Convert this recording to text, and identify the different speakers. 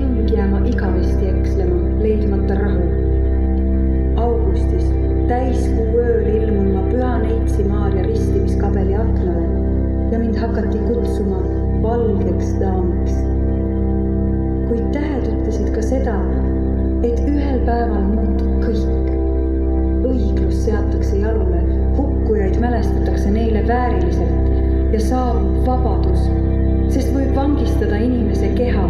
Speaker 1: hing jääma igavesti ekslema, leidmata rahu. Augustis täiskuu ööl ilmun ma Püha Neitsi Maarja ristimiskabeli aknale ja mind hakati kutsuma valgeks daamiks. Kuid tähed ütlesid ka seda, et ühel päeval muutub kõik. Õiglus seatakse jalule, hukkujaid mälestatakse neile vääriliselt ja saabub vabadus, sest võib vangistada inimese keha.